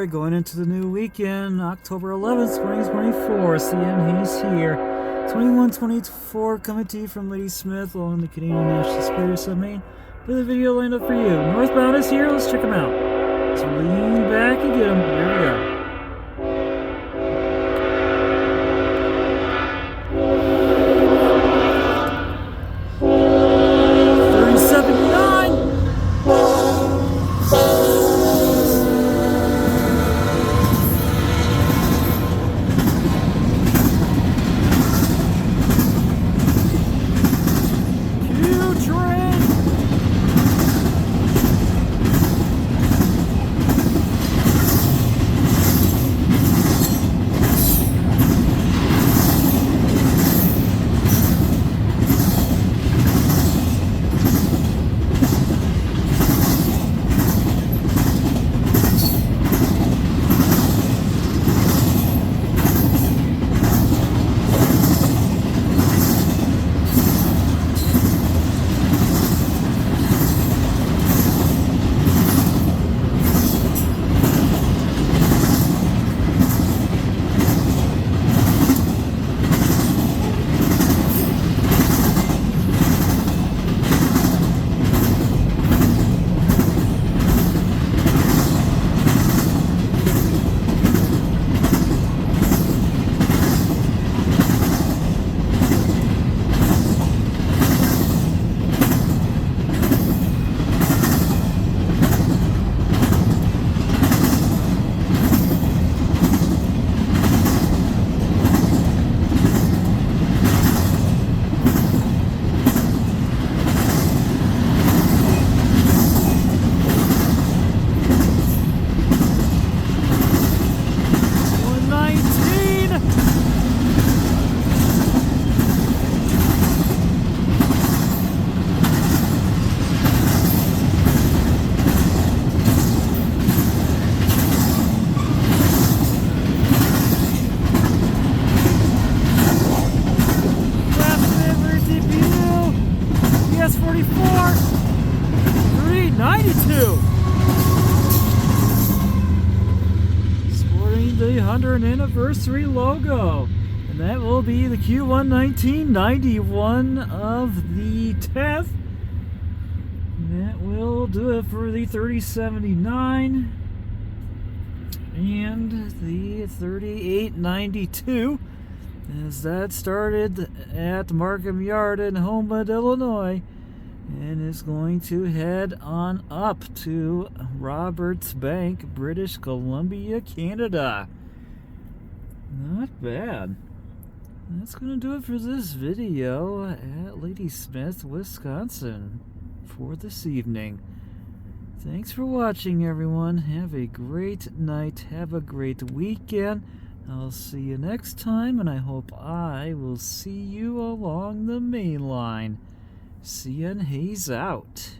Alright, going into the new weekend, October 11th, 2024. CM, he's here. 2124 coming to you from Ladysmith along the Canadian National Spirit Submarine. With a video lined up for you. Northbound is here, let's check him out. So lean back and get him. Here we go. ES44 392 sporting the 100th anniversary logo, and that will be the Q119 91 of the 10th, and that will do it for the 3079 and the 3892. As that started at Markham Yard in Homewood, Illinois, and is going to head on up to Roberts Bank, British Columbia, Canada. Not bad. That's going to do it for this video at Ladysmith, Wisconsin for this evening. Thanks for watching, everyone. Have a great night. Have a great weekend. I'll see you next time, and I hope I will see you along the main line. CN Hayes out.